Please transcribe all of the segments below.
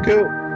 Cool.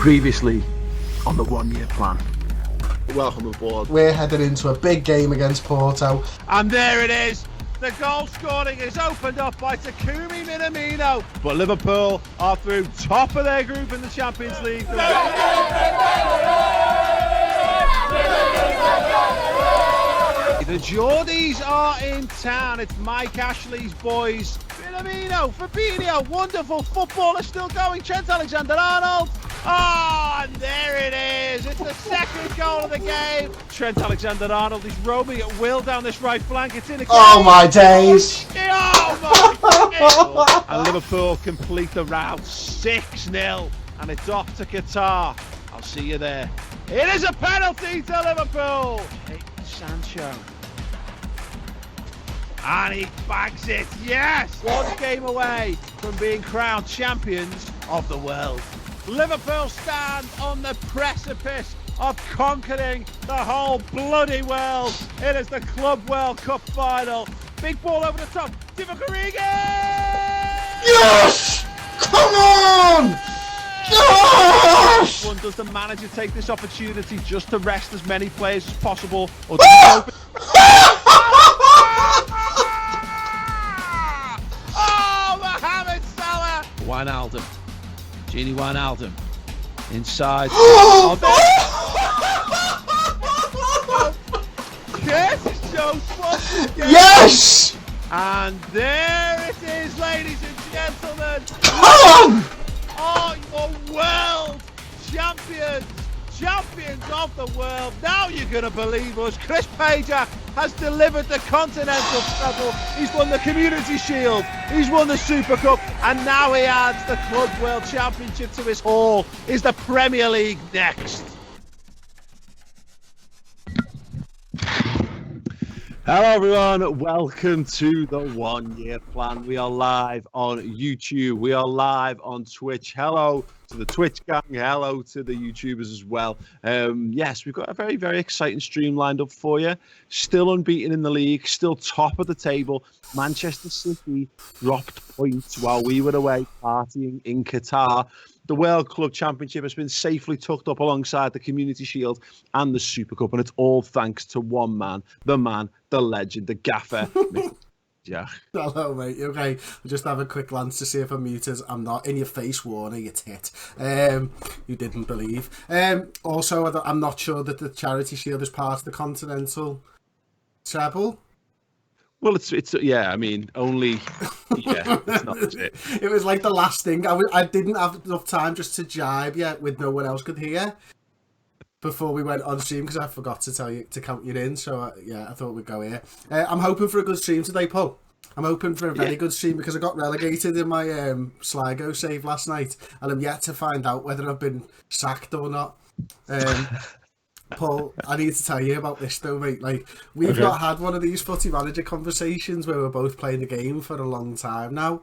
Previously on the 1 year plan. Welcome aboard. We're headed into a big game against Porto. And there it is. The goal scoring is opened up by Takumi Minamino. But Liverpool are through top of their group in the Champions League. The Geordies are in town. It's Mike Ashley's boys. Minamino, Fabinho, wonderful footballer still going. Trent Alexander-Arnold. Oh, and there it is. It's the second goal of the game. Trent Alexander-Arnold is roaming at will down this right flank. It's in again. Oh my days. Oh my days. And Liverpool complete the rout 6-0. And it's off to Qatar. I'll see you there. It is a penalty to Liverpool. Sancho. And he bags it. Yes. One game away from being crowned champions of the world. Liverpool stand on the precipice of conquering the whole bloody world. It is the Club World Cup final. Big ball over the top. Divock Origi! Yes! Come on! Yes! Does the manager take this opportunity just to rest as many players as possible? Or does he open... Oh, Mohamed Salah! Wijnaldum. Gini Wijnaldum. Inside. Oh, Curtis Jones. Yes! And there it is, ladies and gentlemen. Come on! Oh, your world champions. Champions of the world. Now you're going to believe us. Chris Pager has delivered the Continental treble. He's won the Community Shield. He's won the Super Cup. And now he adds the Club World Championship to his haul. Is the Premier League next? Hello everyone, welcome to the 1 year plan. We are live on YouTube, we are live on Twitch. Hello to the Twitch gang, hello to the YouTubers as well. Yes, we've got a very, very exciting stream lined up for you. Still unbeaten in the league, still top of the table. Manchester City dropped points while we were away partying in Qatar. The World Club Championship has been safely tucked up alongside the Community Shield and the Super Cup, and it's all thanks to one man, the legend, the gaffer. Yeah. Hello, mate. Okay, I'll just have a quick glance to see if I'm muted. I'm not. In your face, Warner, you tit. You didn't believe. Also, I'm not sure that the Charity Shield is part of the Continental treble. Well, it's yeah. I mean, only yeah. It's not legit. It was like the last thing. I didn't have enough time just to jibe yet with no one else could hear before we went on stream because I forgot to tell you to count you in. So yeah, I thought we'd go here. I'm hoping for a good stream today, Paul. I'm hoping for a very good stream because I got relegated in my Sligo save last night, and I'm yet to find out whether I've been sacked or not. Paul, I need to tell you about this though, mate. Like, we've not had one of these footy manager conversations where we're both playing the game for a long time now.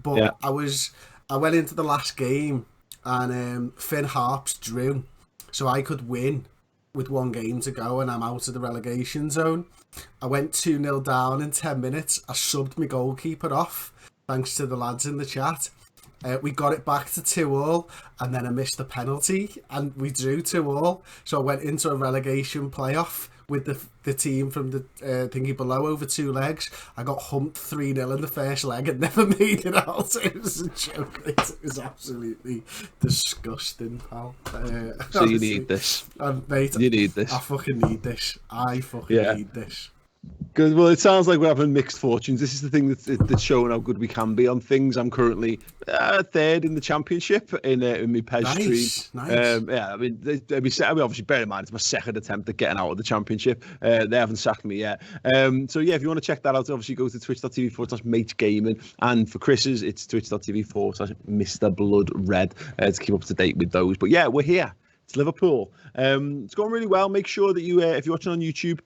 But I went into the last game and Finn Harps drew, so I could win with one game to go and I'm out of the relegation zone. I went 2-0 down in 10 minutes. I subbed my goalkeeper off, thanks to the lads in the chat. We got it back to 2-2 and then I missed the penalty and we drew 2-2. So I went into a relegation playoff with the team from the thingy below over 2 legs. I got humped 3-0 in the first leg and never made it out. It was a joke. It was absolutely disgusting, pal. So you need this. Mate, you need this. I fucking need this. I fucking need this. Good. Well, it sounds like we're having mixed fortunes. This is the thing that's showing how good we can be on things. I'm currently third in the championship in my PES stream. Nice. Yeah, I mean, obviously, bear in mind, it's my second attempt at getting out of the championship. They haven't sacked me yet. So, yeah, if you want to check that out, obviously go to twitch.tv/MateGaming. And for Chris's, it's twitch.tv/Mr. Blood Red to keep up to date with those. But, yeah, we're here. It's Liverpool. It's going really well. Make sure that you, if you're watching on YouTube,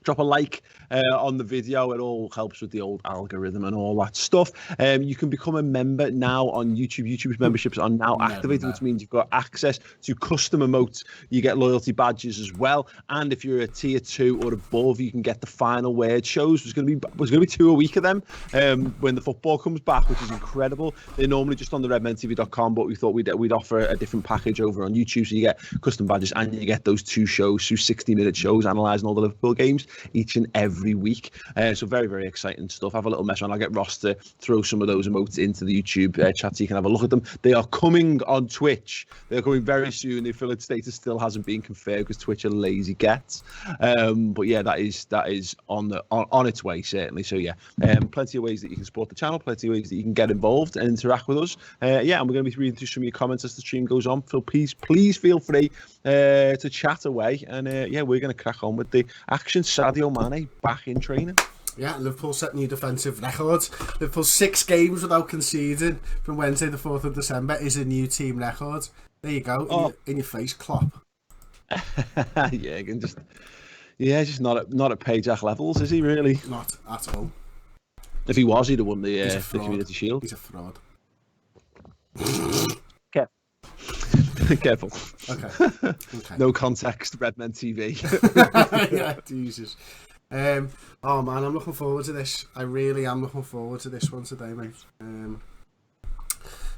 drop a like on the video. It all helps with the old algorithm and all that stuff. You can become a member now on YouTube. YouTube's memberships are now activated, which means you've got access to custom emotes. You get loyalty badges as well. And if you're a tier 2 or above, you can get the final word shows. There's going to be 2 a week of them when the football comes back, which is incredible. They're normally just on the redmentv.com, but we thought we'd offer a different package over on YouTube, so you get custom badges and you get those 2 shows, 2 60-minute shows analysing all the Liverpool games each and every week. So very, very exciting stuff. Have a little mess around. I'll get Ross to throw some of those emotes into the YouTube chat so you can have a look at them. They are coming on Twitch. They're coming very soon. The affiliate status still hasn't been confirmed because Twitch are lazy gets. But yeah, that is on its way, certainly. So yeah, plenty of ways that you can support the channel, plenty of ways that you can get involved and interact with us. And we're going to be reading through some of your comments as the stream goes on. So please feel free to chat away. And we're going to crack on with the action. Sadio Mane back in training. Yeah, Liverpool set new defensive records. Liverpool's 6 games without conceding from Wednesday the 4th of December is a new team record. There you go, in your face, Klopp. Just not at Pajak levels, is he really? Not at all. If he was, he'd have won the Community Shield. He's a fraud. Careful. Okay. No context, Redmen TV. Yeah, Jesus. Oh man, I'm looking forward to this. I really am looking forward to this one today, mate.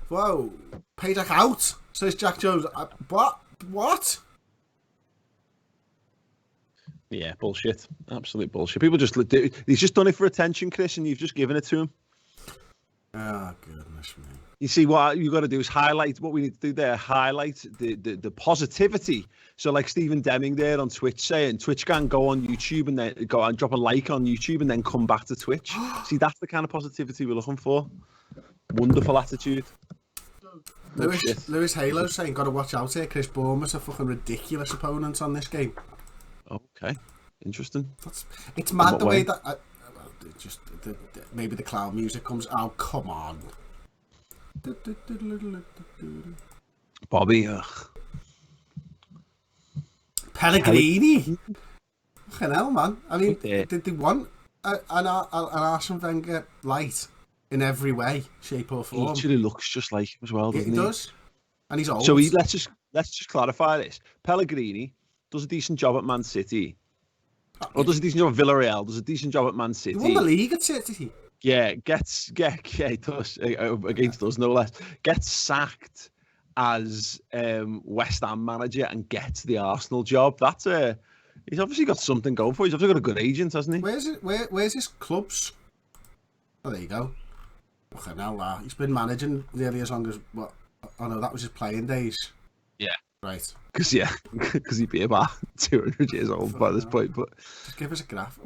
Whoa, Payback out, says Jack Jones. What? Yeah, bullshit. Absolute bullshit. People he's just done it for attention, Chris, and you've just given it to him. Oh, goodness me. You see, what you got to do is highlight what we need to do there. Highlight the positivity. So, like Stephen Deming there on Twitch saying, Twitch can go on YouTube and then go and drop a like on YouTube and then come back to Twitch. See, that's the kind of positivity we're looking for. Wonderful attitude. Lewis Halo saying, got to watch out here, Chris. Bournemouth are fucking ridiculous opponents on this game. Okay, interesting. It's mad the way that maybe the clown music comes. Oh, come on. Bobby, Pellegrini. Fucking hell, man. I mean, did they want an Arsene Wenger light in every way, shape or form? He literally looks just like him as well, doesn't he? He does, and he's old. So let's just clarify this. Pellegrini does a decent job at Man City, or does a decent job at Villarreal. Does a decent job at Man City. He won the league at City. Yeah, he does against us, no less. Gets sacked as West Ham manager and gets the Arsenal job. That's he's obviously got something going for. He's obviously got a good agent, hasn't he? Where's his clubs? Oh, there you go. Okay, now he's been managing nearly as long as what? Oh no, that was his playing days. Yeah. Right. Because he'd be about 200 years old by this point. But just give us a graph.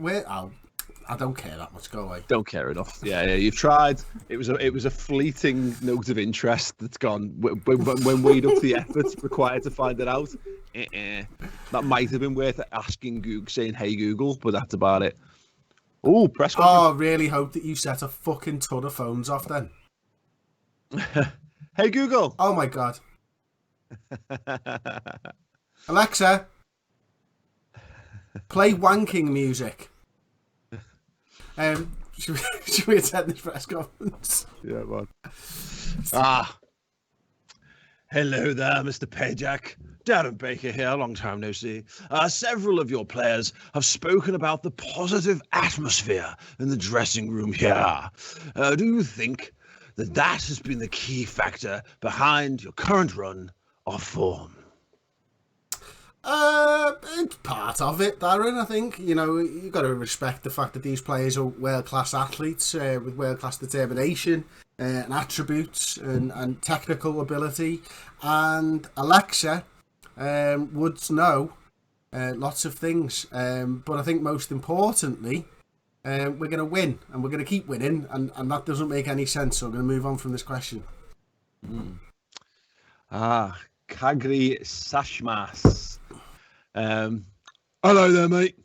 I don't care that much. Go away. Don't care enough. Yeah, you've tried. It was a fleeting note of interest that's gone when weighed up the efforts required to find it out. That might have been worth asking Google, saying, "Hey Google," but that's about it. Oh, press conference. Oh, I really hope that you set a fucking ton of phones off then. Hey Google. Oh my god. Alexa, play wanking music. Should we attend this press conference? Yeah, man. Hello there, Mr. Pajak. Darren Baker here, long time no see. Several of your players have spoken about the positive atmosphere in the dressing room here. Do you think that has been the key factor behind your current run of form? It's part of it, Darren. I think you got to respect the fact that these players are world-class athletes with world-class determination and attributes and technical ability. And Alexa would know lots of things, but I think most importantly, we're going to win and we're going to keep winning, and that doesn't make any sense. So I'm going to move on from this question. Kagri Sashmas. Hello there, mate.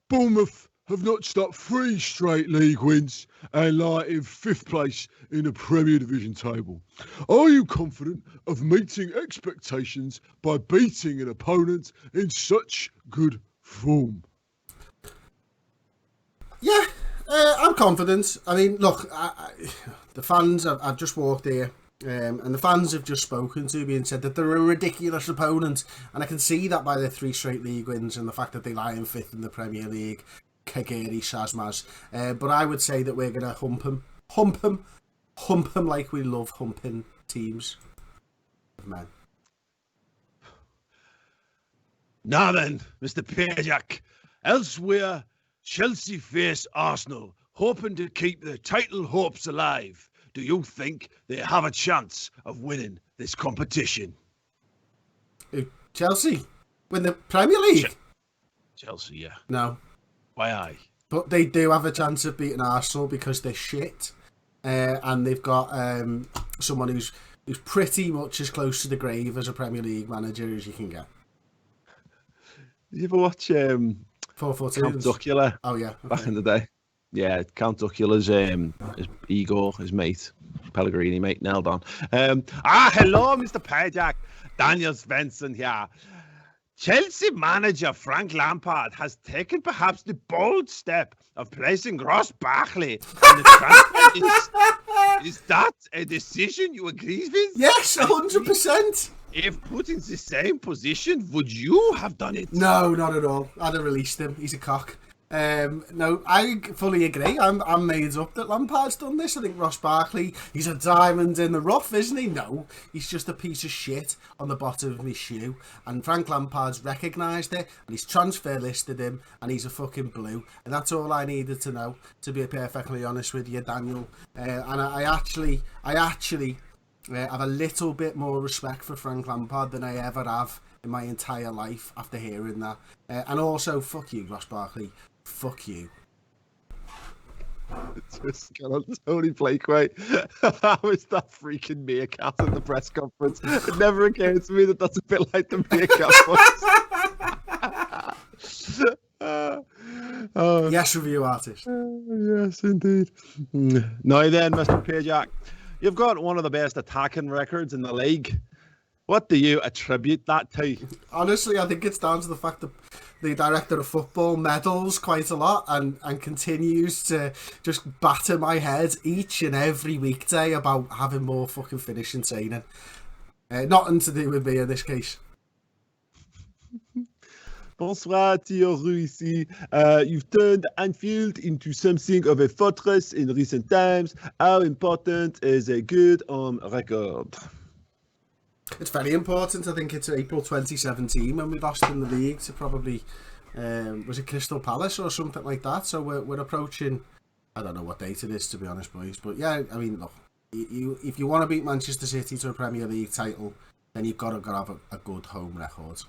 Bournemouth have notched up 3 straight league wins and lie in 5th place in the Premier Division table. Are you confident of meeting expectations by beating an opponent in such good form? I'm confident. I mean, look, the fans, I've just walked here, and the fans have just spoken to me and said that they're a ridiculous opponent, and I can see that by their 3 straight league wins and the fact that they lie in 5th in the Premier League. Kageri, Shazmaz. But I would say that we're going to hump them like we love humping teams. Man. Now then, Mr. Pajak, elsewhere, Chelsea face Arsenal, hoping to keep their title hopes alive. Do you think they have a chance of winning this competition? Chelsea? Win the Premier League? Chelsea, yeah. No. Why aye? But they do have a chance of beating Arsenal because they're shit. And they've got someone who's pretty much as close to the grave as a Premier League manager as you can get. Did you ever watch 4-4-2? Count Duckula? Oh, yeah. Okay. Back in the day. Yeah, Count Duckula's his Igor, his mate, Pellegrini mate, nailed on. Hello, Mr. Pajak. Daniel Svensson here. Chelsea manager Frank Lampard has taken perhaps the bold step of placing Ross Barkley in the transfer list. Is that a decision you agree with? Yes, 100%. If put in the same position, would you have done it? No, not at all. I'd have released him. He's a cock. No, I fully agree. I'm made up that Lampard's done this. I think Ross Barkley, he's a diamond in the rough, isn't he? No, he's just a piece of shit on the bottom of my shoe. And Frank Lampard's recognised it, and he's transfer listed him, and he's a fucking blue. And that's all I needed to know, to be perfectly honest with you, Daniel. And I actually have a little bit more respect for Frank Lampard than I ever have in my entire life after hearing that. And also, fuck you, Ross Barkley. Fuck you. Just got on Tony Blakeway. How is that freaking meerkat in the press conference? It never occurred to me that that's a bit like the meerkat voice. Yes, review artist. Yes, indeed. Now then, Mr. Pajak, you've got one of the best attacking records in the league. What do you attribute that to? Honestly, I think it's down to the fact that the director of football meddles quite a lot and continues to just batter my head each and every weekday about having more fucking finishing training. Nothing to do with me in this case. Bonsoir to you ici. You've turned Anfield into something of a fortress in recent times. How important is a good record? It's very important. I think it's April 2017 when we lost in the league to probably, was it Crystal Palace or something like that? So we're approaching, I don't know what date it is, to be honest, boys. But yeah, I mean, look, if you want to beat Manchester City to a Premier League title, then you've got to have a good home record.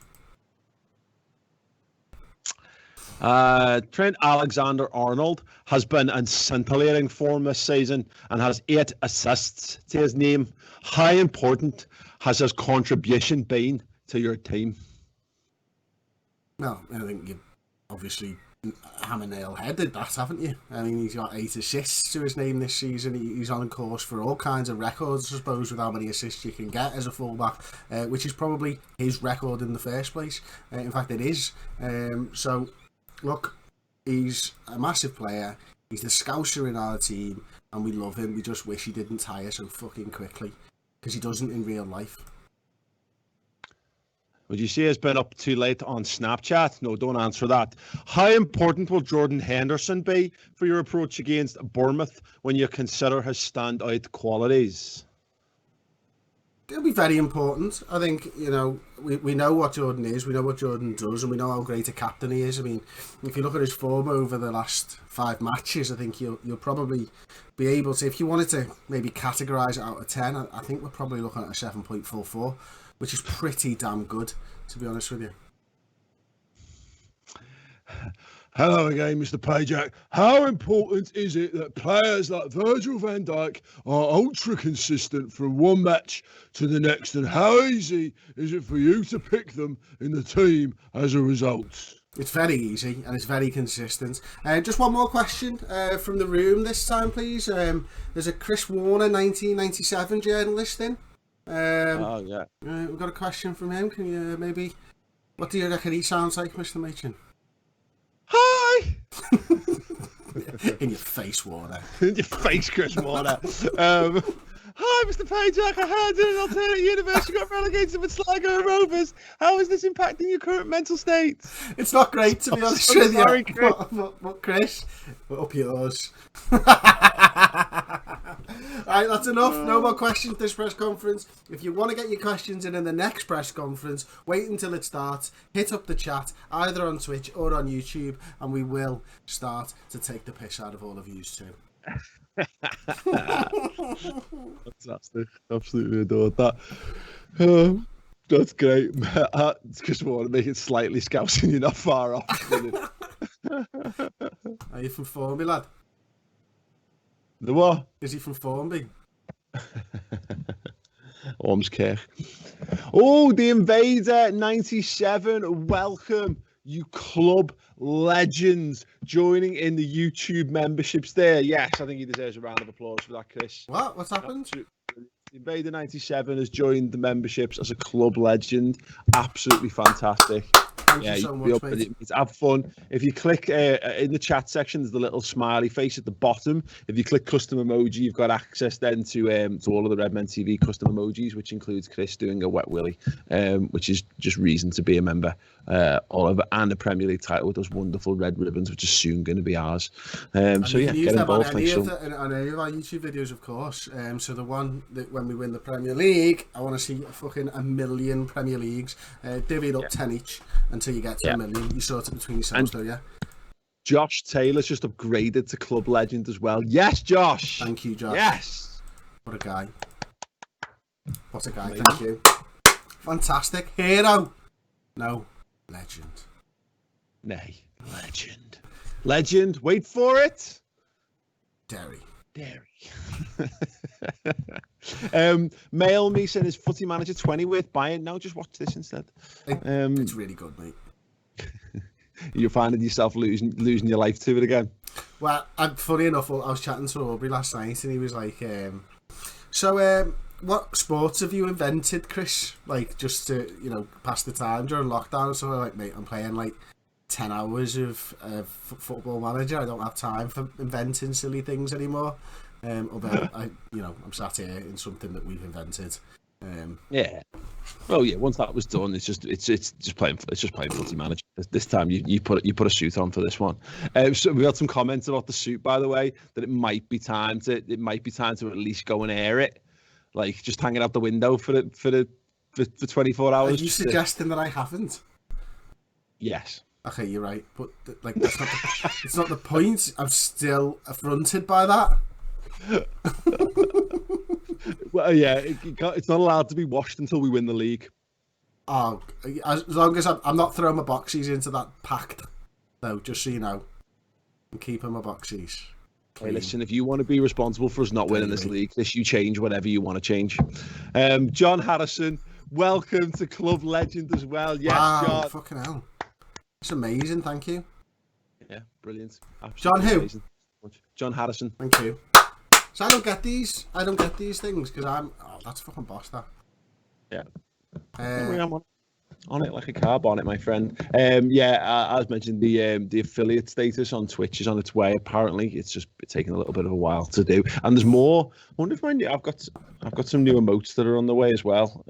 Trent Alexander-Arnold has been in scintillating form this season and has 8 assists to his name. How important has his contribution been to your team? Well, I think you obviously hammer nail headed that, haven't you? I mean, he's got 8 assists to his name this season. He's on course for all kinds of records, I suppose, with how many assists you can get as a fullback, which is probably his record in the first place. In fact, it is. So, look, he's a massive player. He's the scouser in our team, and we love him. We just wish he didn't tire so fucking quickly, because he doesn't in real life. Would you say he's been up too late on Snapchat? No, don't answer that. How important will Jordan Henderson be for your approach against Bournemouth when you consider his standout qualities? It'll be very important. I think, you know, we know what Jordan is, we know what Jordan does, and we know how great a captain he is. I mean, if you look at his form over the last 5 matches, I think you'll probably be able to, if you wanted to maybe categorise it out of 10, I think we're probably looking at a 7.44, which is pretty damn good, to be honest with you. Hello again, Mr. Pajak. How important is it that players like Virgil van Dijk are ultra consistent from one match to the next, and how easy is it for you to pick them in the team as a result? It's very easy and it's very consistent. Just one more question from the room this time, please. There's a Chris Warner 1997 journalist in. Oh, yeah. We've got a question from him. Can you maybe... What do you reckon he sounds like, Mr. Machin? Hi! In your face, Warner. In your face, Chris Warner. Hi, Mr. Pajak. I heard in an alternate universe you got relegated with Sligo Rovers. How is this impacting your current mental state? It's not great, to be honest so with sorry, you. Chris. What, Chris? Up yours. Right, that's enough. No more questions this press conference. If you want to get your questions in the next press conference, wait until it starts. Hit up the chat, either on Twitch or on YouTube, and we will start to take the piss out of all of you too. Fantastic. Absolutely adored that. That's great. Just want to make it slightly scousing. You're not far off. Are you from Formby, lad? The what? Is he from Formby? Ormskirk. Oh, the Invader 97. Welcome, you club legends, joining in the YouTube memberships there. Yes, I think he deserves a round of applause for that, Chris. What? What's happened? Invader 97 has joined the memberships as a club legend. Absolutely fantastic. Thank you so much, mate. Have fun. If you click in the chat section, there's the little smiley face at the bottom. If you click custom emoji, you've got access then to all of the Redmen TV custom emojis, which includes Chris doing a wet willy, which is just reason to be a member. Oliver and the Premier League title with those wonderful red ribbons, which is soon going to be ours. So yeah, get involved. On any of our YouTube videos, of course. So the one that when we win the Premier League, I want to see fucking 1 million Premier Leagues, divvied up 10 each until you get to 1 million. You sort it between yourselves, though, yeah. Josh Taylor's just upgraded to club legend as well. Yes, Josh. Thank you, Josh. Yes. What a guy. What a guy. Amazing. Thank you. Fantastic. Hero. No. Legend. Nay. Legend. Legend. Wait for it. Derry. Mail me saying his Footy Manager 20 worth buying. No, just watch this instead. It's really good, mate. You're finding yourself losing your life to it again. Well, funny enough, I was chatting to Aubrey last night, and he was like, what sports have you invented, Chris? Like, just to, pass the time during lockdown. So I'm like, mate, I'm playing like 10 hours of Football Manager. I don't have time for inventing silly things anymore. Although I'm sat here in something that we've invented. Yeah. Well, yeah. Once that was done, it's just playing Footy Manager. This time you put a suit on for this one. So we had some comments about the suit, by the way, that it might be time to at least go and air it, like just hanging out the window for 24 hours. Are you suggesting that I haven't? Yes. Okay, you're right, but that's not it's not the point. I'm still affronted by that. Well, yeah, it's not allowed to be washed until we win the league. Oh, as long as I'm not throwing my boxies into that pact, though, just so you know, I'm keeping my boxies clean. Hey, listen, if you want to be responsible for us not winning this league, you change whatever you want to change. John Harrison, welcome to Club Legend as well. Yes, wow, John. Fucking hell. It's amazing, thank you. Yeah, brilliant. Absolutely John who? Amazing. John Harrison. Thank you. So I don't get these things because that's fucking boss, that. Yeah. I'm on it like a car bonnet, my friend. As mentioned, the affiliate status on Twitch is on its way. Apparently, it's taking a little bit of a while to do, and there's more. I wonder if I've got some new emotes that are on the way as well.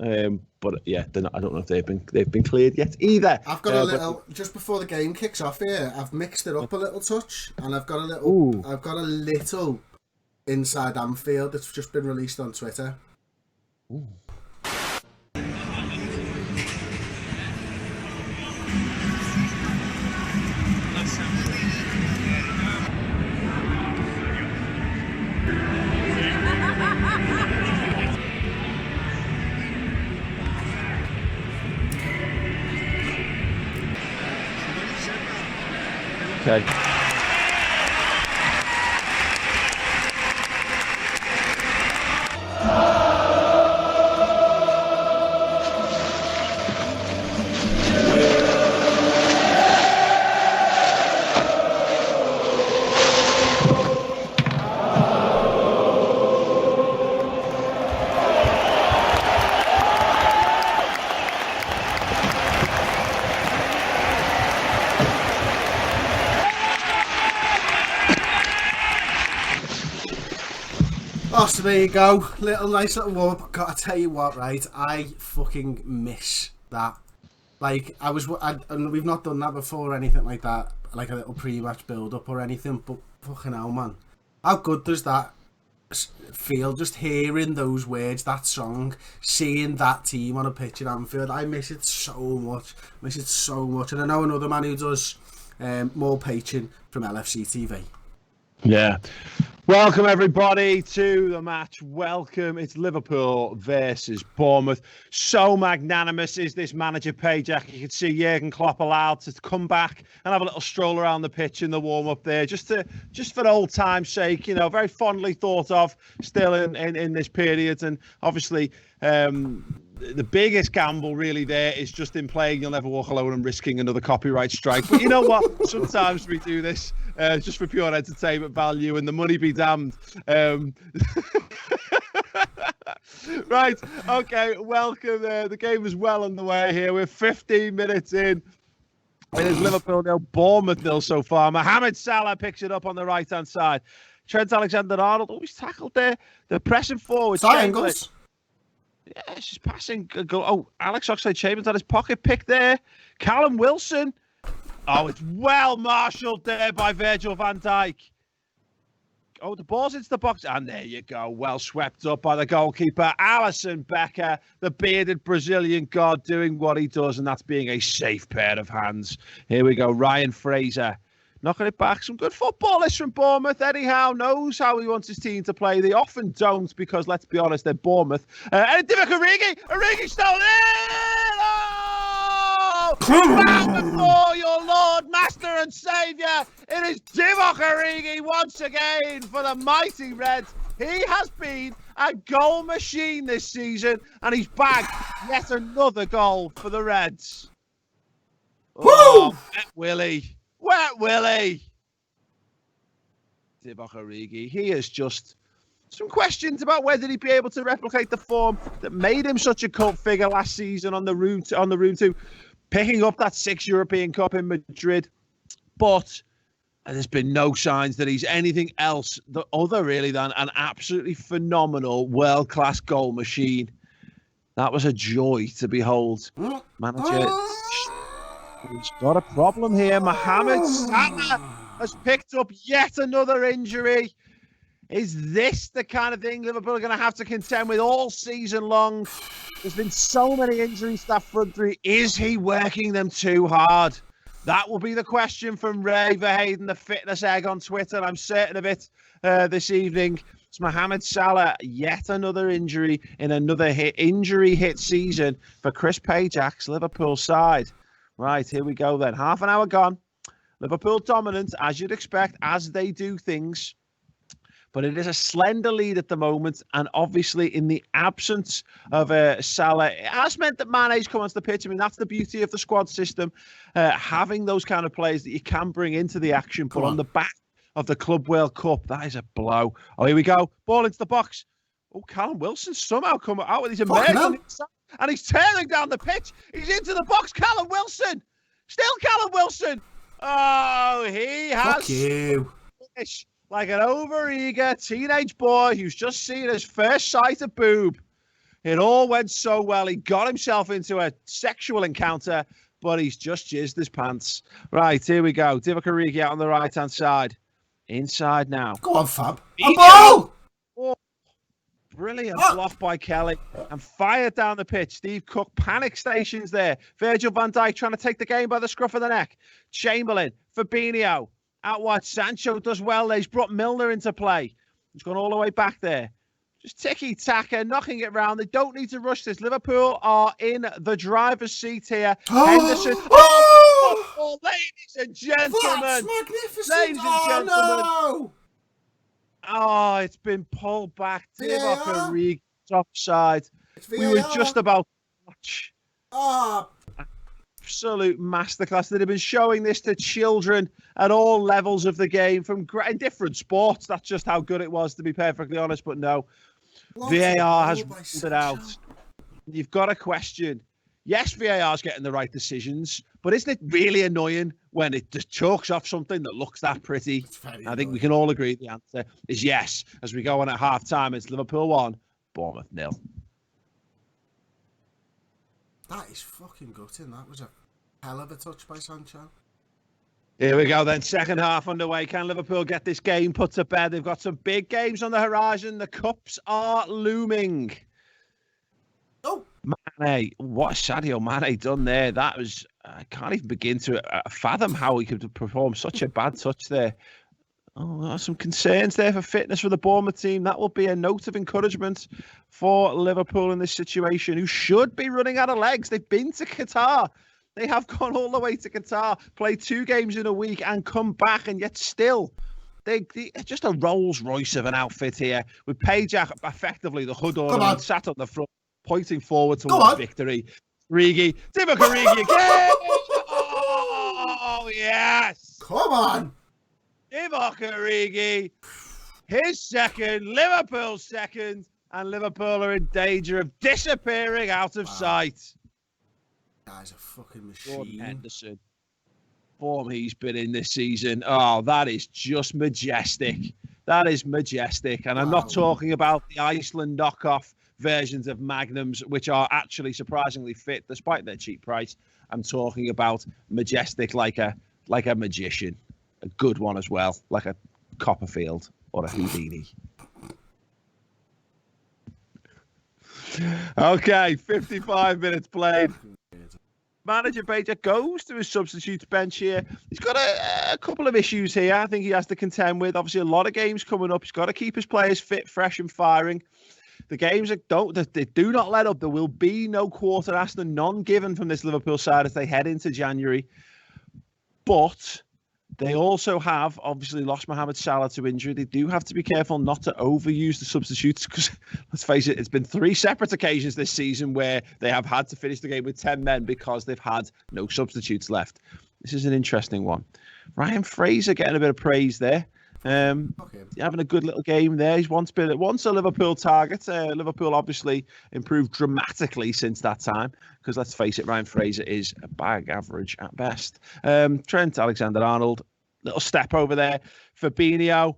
But yeah, I don't know if they've been cleared yet either. I've got a little just before the game kicks off here. I've mixed it up a little touch, and I've got a little Inside Anfield that's just been released on Twitter. Ooh. Okay. Oh, so there you go. Nice little warm up. Gotta tell you what, right? I fucking miss that. Like, and we've not done that before or anything like that. Like a little pre-match build-up or anything. But fucking hell, man. How good does that feel? Just hearing those words, that song, seeing that team on a pitch at Anfield. I miss it so much. And I know another man who does more poaching from LFC TV. Yeah. Welcome, everybody, to the match. Welcome. It's Liverpool versus Bournemouth. So magnanimous is this manager, Pajak. You can see Jurgen Klopp allowed to come back and have a little stroll around the pitch in the warm-up there, just for old time's sake. You know, very fondly thought of still in this period. And obviously, the biggest gamble really there is just in playing You'll Never Walk Alone and risking another copyright strike. But you know what? Sometimes we do this just for pure entertainment value, and the money be damned. Right, okay, welcome. The game is well underway here. We're 15 minutes in. It is Liverpool 0, Bournemouth 0 so far. Mohamed Salah picks it up on the right-hand side. Trent Alexander-Arnold always tackled there. They're pressing forward. Triangles. Yeah, she's passing. Oh, Alex Oxlade-Chamberlain's had his pocket pick there. Callum Wilson. Oh, it's well marshalled there by Virgil van Dijk. Oh, the ball's into the box. And there you go. Well swept up by the goalkeeper. Alisson Becker, the bearded Brazilian god, doing what he does, and that's being a safe pair of hands. Here we go. Ryan Fraser knocking it back. Some good footballers from Bournemouth. Eddie Howe knows how he wants his team to play. They often don't because, let's be honest, they're Bournemouth. And Divock Origi stolen it! Oh! Bow before your Lord, Master and Saviour. It is Divock Origi once again for the mighty Reds. He has been a goal machine this season, and he's bagged yet another goal for the Reds. Oh, Wet Willie. Divock Origi. He is just some questions about whether he'd be able to replicate the form that made him such a cult figure last season on the route to picking up that 6th European Cup in Madrid. But there's been no signs that he's anything else other really than an absolutely phenomenal world-class goal machine. That was a joy to behold. Manager, he's got a problem here. Mohamed Salah has picked up yet another injury. Is this the kind of thing Liverpool are going to have to contend with all season long? There's been so many injuries to that front three. Is he working them too hard? That will be the question from Ray Verheyden, the fitness egg on Twitter. I'm certain of it this evening. It's Mohamed Salah, yet another injury in another injury hit season for Chris Pajak's Liverpool side. Right, here we go then. Half an hour gone. Liverpool dominant, as you'd expect, as they do things. But it is a slender lead at the moment. And obviously, in the absence of Salah, it has meant that Mane's come onto the pitch. I mean, that's the beauty of the squad system. Having those kind of players that you can bring into the action. But on the back of the Club World Cup, that is a blow. Oh, here we go. Ball into the box. Oh, Callum Wilson somehow come out with his emerging. And he's tearing down the pitch. He's into the box. Callum Wilson. Still Callum Wilson. Oh, he has... Fuck you. Like an overeager teenage boy who's just seen his first sight of boob. It all went so well. He got himself into a sexual encounter, but he's just jizzed his pants. Right, here we go. Divock Origi out on the right-hand side. Inside now. Go on, Fab. A ball! Oh, brilliant block by Kelly. And fired down the pitch. Steve Cook panic stations there. Virgil van Dijk trying to take the game by the scruff of the neck. Chamberlain, Fabinho. Out wide, Sancho does well there. He's brought Milner into play. He's gone all the way back there. Just ticky-taka, knocking it round. They don't need to rush this. Liverpool are in the driver's seat here. Henderson. Oh, ladies and gentlemen. That's magnificent. Ladies and gentlemen. No. Oh, it's been pulled back. Divock Origi offside. We were just about to watch. Absolute masterclass. They've been showing this to children at all levels of the game from in different sports. That's just how good it was, to be perfectly honest. But no, VAR has ruled it out. You've got to question, Yes, VAR's getting the right decisions, but isn't it really annoying when it just chalks off something that looks that pretty? I think we can all agree the answer is yes. As we go on at half-time, it's Liverpool 1, Bournemouth 0. That is fucking gutting. That was a hell of a touch by Sancho. Here we go then. Second half underway. Can Liverpool get this game put to bed? They've got some big games on the horizon. The cups are looming. Oh, Mane, what Sadio Mane done there? That was, I can't even begin to fathom how he could perform such a bad touch there. Oh, there are some concerns there for fitness for the Bournemouth team. That will be a note of encouragement for Liverpool in this situation, who should be running out of legs. They've been to Qatar. They have gone all the way to Qatar, played 2 games in a week and come back, and yet still, they're just a Rolls Royce of an outfit here, with Pajak effectively the hood on, sat on the front, pointing forward towards victory. Origi, Divock Origi again! Oh, yes! come on! Divock Origi, his second, Liverpool's second, and Liverpool are in danger of disappearing out of sight. Guy's a fucking machine. Henderson, form he's been in this season. Oh, that is just majestic. That is majestic. And I'm not talking about the Iceland knockoff versions of Magnums, which are actually surprisingly fit despite their cheap price. I'm talking about majestic like a magician. A good one as well, like a Copperfield or a Houdini. Okay, 55 minutes played. Manager Bader goes to his substitutes bench here. He's got a couple of issues here. I think he has to contend with. Obviously, a lot of games coming up. He's got to keep his players fit, fresh, and firing. The games they do not let up. There will be no quarter asked and none given from this Liverpool side as they head into January. But they also have obviously lost Mohamed Salah to injury. They do have to be careful not to overuse the substitutes because, let's face it, it's been 3 separate occasions this season where they have had to finish the game with 10 men because they've had no substitutes left. This is an interesting one. Ryan Fraser getting a bit of praise there. Having a good little game there. He's once a Liverpool target. Liverpool obviously improved dramatically since that time because, let's face it, Ryan Fraser is a bag average at best. Trent Alexander-Arnold, little step over there. Fabinho,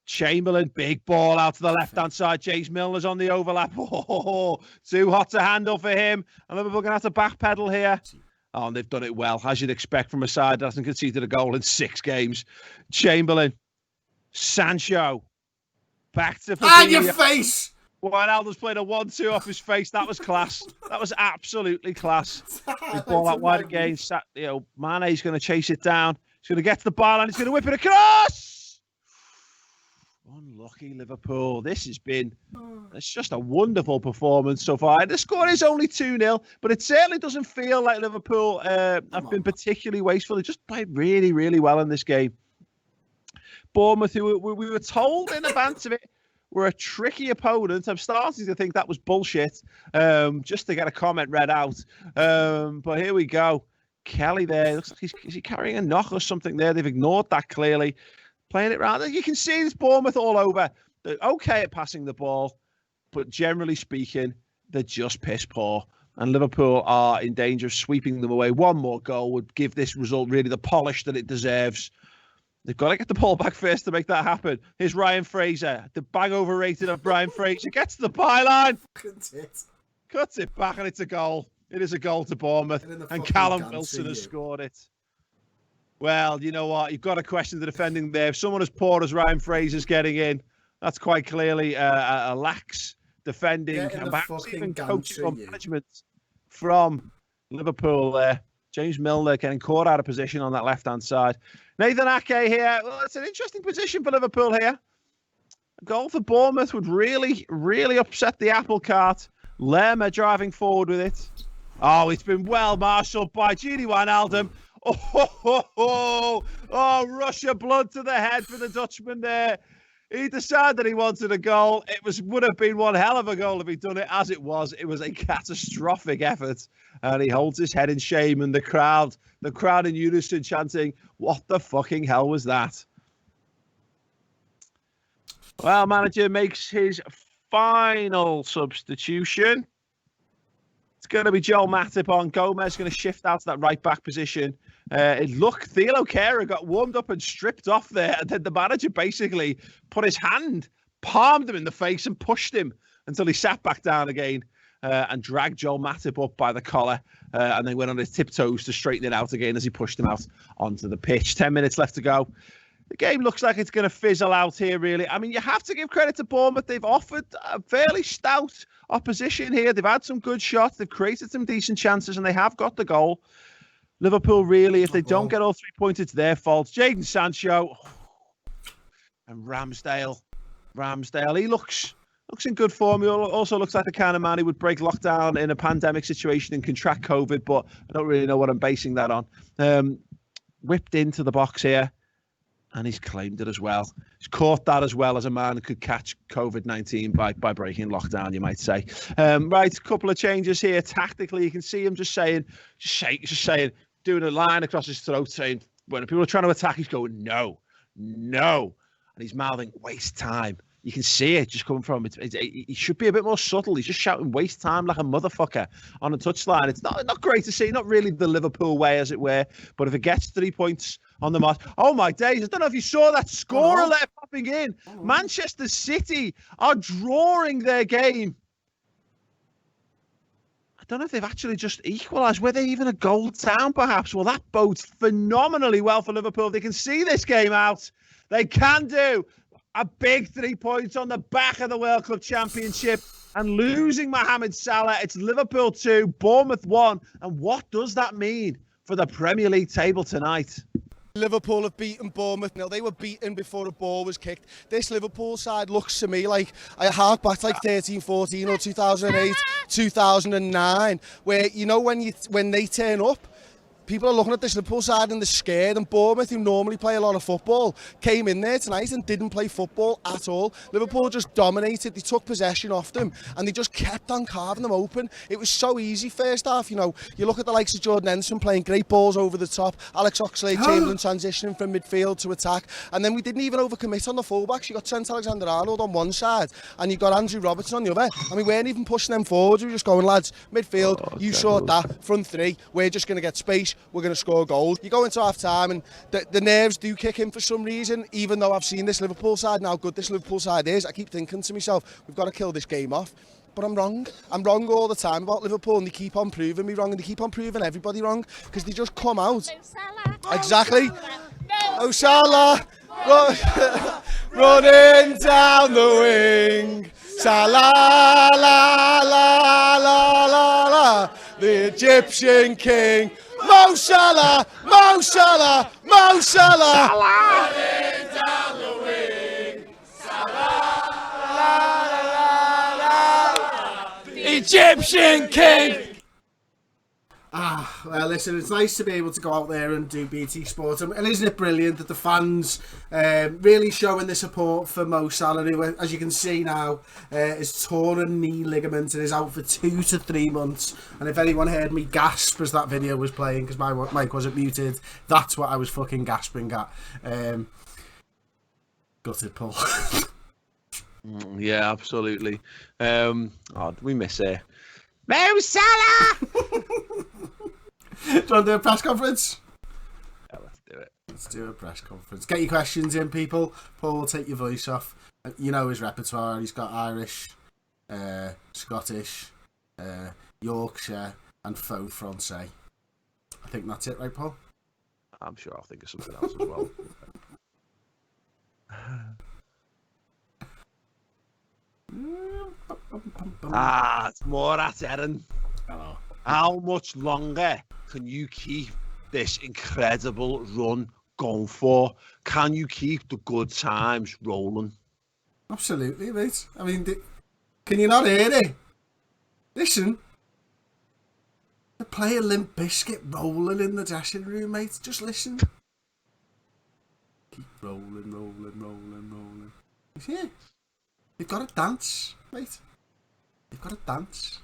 Chamberlain, big ball out to the left-hand side. James Milner's on the overlap. Oh, too hot to handle for him. And Liverpool going to have to backpedal here. Oh, and they've done it well, as you'd expect from a side that hasn't conceded a goal in 6 games. Chamberlain. Sancho, back to Fabinho. And your face! Wijnaldum's played a 1-2 off his face. That was class. That was absolutely class. His ball out wide again. Mane's going to chase it down. He's going to get to the bar and he's going to whip it across. Unlucky Liverpool. It's just a wonderful performance so far. The score is only 2-0, but it certainly doesn't feel like Liverpool have been particularly wasteful. They just played really, really well in this game. Bournemouth, who we were told in advance of it, were a tricky opponent. I'm starting to think that was bullshit, just to get a comment read out. But here we go. Kelly there. Looks like is he carrying a knock or something there? They've ignored that clearly. Playing it round. You can see this Bournemouth all over. They're okay at passing the ball, but generally speaking, they're just piss poor. And Liverpool are in danger of sweeping them away. One more goal would give this result really the polish that it deserves. They've got to get the ball back first to make that happen. Here's Ryan Fraser. The bag overrated of Ryan Fraser. Gets to the byline. Cuts it back and it's a goal. It is a goal to Bournemouth. And Callum Wilson has scored it. Well, you know what? You've got to question the defending there. If someone as poor as Ryan Fraser's getting in, that's quite clearly a lax defending and perhaps even coaching or management from Liverpool there. James Milner getting caught out of position on that left-hand side. Nathan Ake here. Well, it's an interesting position for Liverpool here. A goal for Bournemouth would really, really upset the apple cart. Lerma driving forward with it. Oh, it's been well marshalled by Gini Wijnaldum. Oh, rush of blood to the head for the Dutchman there. He decided he wanted a goal. Would have been one hell of a goal if he'd done it. As it was a catastrophic effort. And he holds his head in shame. And the crowd in unison chanting, "What the fucking hell was that?" Well, manager makes his final substitution. It's going to be Joel Matip on. Gomez going to shift out to that right-back position. Thilo Kehrer got warmed up and stripped off there. And then the manager basically put his hand, palmed him in the face and pushed him until he sat back down again and dragged Joel Matip up by the collar. And then went on his tiptoes to straighten it out again as he pushed him out onto the pitch. 10 minutes left to go. The game looks like it's going to fizzle out here, really. I mean, you have to give credit to Bournemouth. They've offered a fairly stout opposition here. They've had some good shots. They've created some decent chances, and they have got the goal. Liverpool, really, if they don't get all 3 points, it's their fault. Jadon Sancho and Ramsdale. He looks in good form. He also looks like the kind of man who would break lockdown in a pandemic situation and contract COVID, but I don't really know what I'm basing that on. Whipped into the box here. And he's claimed it as well. He's caught that as well as a man who could catch COVID-19 by breaking lockdown, you might say. Right, a couple of changes here. Tactically, you can see him just saying, doing a line across his throat, saying, when people are trying to attack, he's going, no. And he's mouthing, waste time. You can see it just coming from it. He should be a bit more subtle. He's just shouting waste time like a motherfucker on a touchline. It's not great to see. Not really the Liverpool way, as it were. But if it gets 3 points on the mark, oh my days! I don't know if you saw that score alert popping in. Manchester City are drawing their game. I don't know if they've actually just equalised. Were they even a goal down, perhaps? Well, that bodes phenomenally well for Liverpool. They can see this game out. They can do a big 3 points on the back of the World Club Championship and losing Mohamed Salah. It's Liverpool 2, Bournemouth 1. And what does that mean for the Premier League table tonight? Liverpool have beaten Bournemouth. Now, they were beaten before the ball was kicked. This Liverpool side looks to me like I hark back to like 13, 14 or 2008, 2009, where, you know, when they turn up, people are looking at this Liverpool side and they're scared, and Bournemouth, who normally play a lot of football, came in there tonight and didn't play football at all. Liverpool just dominated. They took possession off them and they just kept on carving them open. It was so easy first half. You know, you look at the likes of Jordan Henderson playing great balls over the top, Alex Oxlade-Chamberlain transitioning from midfield to attack, and then we didn't even overcommit on the fullbacks. You got Trent Alexander-Arnold on one side and you got Andrew Robertson on the other, and we weren't even pushing them forward. We were just going, lads, midfield, you sort that, front three, we're just going to get space, we're going to score goals. You go into half time and the nerves do kick in for some reason. Even though I've seen this Liverpool side and how good this Liverpool side is, I keep thinking to myself, we've got to kill this game off. But I'm wrong. I'm wrong all the time about Liverpool, and they keep on proving me wrong, and they keep on proving everybody wrong, because they just come out. Exactly. Oh, Salah. Running down the wing. Salah, la, la, la, la, la. The Egyptian king. Mo Salah, Mo Salah, Mo Salah. Running down the wing. Salah, la, la, la, la. The Egyptian king. Well, listen, it's nice to be able to go out there and do BT Sport, and isn't it brilliant that the fans really showing the support for Mo Salah, who, as you can see now, is torn a knee ligament and is out for 2 to 3 months. And if anyone heard me gasp as that video was playing, because my mic wasn't muted, that's what I was fucking gasping at. Gutted, Paul. Yeah, absolutely. We miss it. Mo Salah! Do you want to do a press conference? Yeah, let's do it. Let's do a press conference. Get your questions in, people. Paul will take your voice off. You know his repertoire. He's got Irish, Scottish, Yorkshire, and faux Francais. I think that's it, right, Paul? I'm sure I'll think of something else as well. It's more at Erin. Hello. How much longer can you keep this incredible run going for? Can you keep the good times rolling? Absolutely, mate. I mean, can you not hear it? Listen. The player Limp Bizkit rolling in the dressing room, mate. Just listen. Keep rolling, rolling, rolling, rolling. Yeah. They've got to dance, mate. They've got to dance.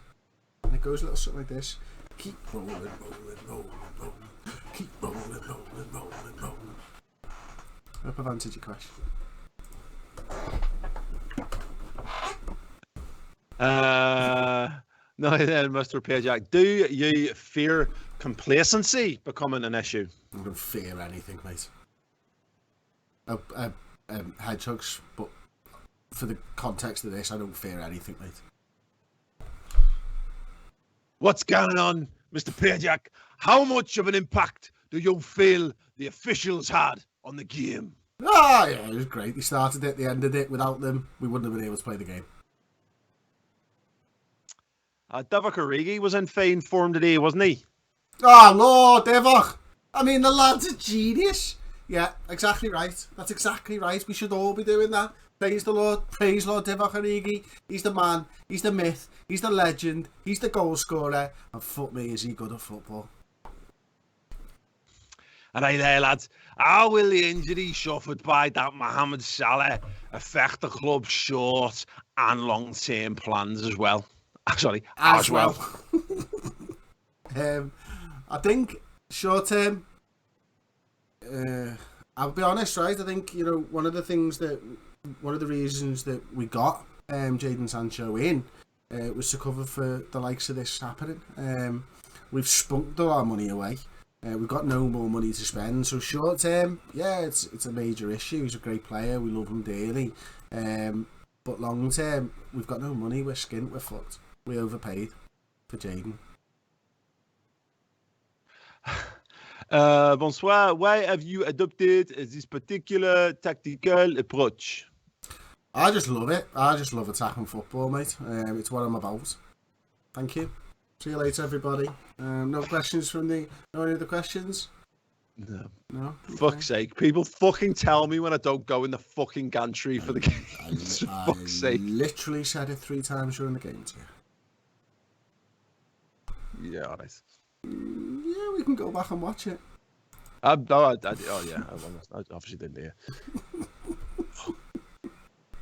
And it goes a little something like this. Keep rolling, rolling, rolling, rolling. Keep rolling, rolling, rolling, rolling. I hope I've answered your question. Now then, Mr. Pajak, do you fear complacency becoming an issue? I don't fear anything, mate. Hedgehogs, but for the context of this, I don't fear anything, mate. What's going on, Mr. Pajak? How much of an impact do you feel the officials had on the game? Ah, yeah, it was great. They started it, they ended it. Without them, we wouldn't have been able to play the game. Divock Origi was in fine form today, wasn't he? Oh, Lord, Divock. I mean, the lad's a genius. Yeah, exactly right. That's exactly right. We should all be doing that. Praise the Lord. Praise Lord Divock Origi. He's the man. He's the myth. He's the legend. He's the goal scorer. And fuck me, is he good at football? And hey there, lads. How will the injury suffered by that Mohamed Salah affect the club's short and long-term plans as well? Sorry, as well. I think short-term, I'll be honest, right? I think, one of the reasons that we got Jadon Sancho in was to cover for the likes of this happening. We've spunked all our money away. We've got no more money to spend. So short term, yeah, it's a major issue. He's a great player. We love him dearly. But long term, we've got no money. We're skint. We're fucked. We overpaid for Jadon. Bonsoir. Why have you adopted this particular tactical approach? I just love it. I just love attacking football, mate. It's what I'm about. Thank you. See you later, everybody. No questions from no any other questions? No. No? Fuck's sake. People fucking tell me when I don't go in the fucking gantry for the game. I Fuck's sake. literally said it 3 times during the game to you. Yeah, alright. Yeah, we can go back and watch it. I obviously didn't hear.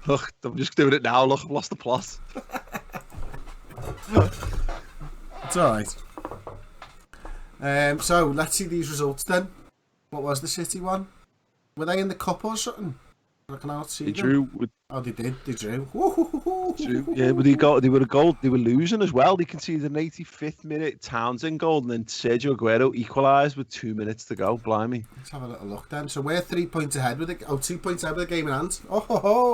Look, I'm just doing it now. Look, I've lost the plot. It's alright. So, let's see these results then. What was the City one? Were they in the cup or something? I cannot see them. Drew. Oh, they did. They drew. Yeah, but they were a goal. They were losing as well. They conceded an 85th minute Townsend goal, and then Sergio Aguero equalised with 2 minutes to go. Blimey. Let's have a little look then. So we're 3 points ahead with it. 2 points ahead with the game in hand. Oh ho ho!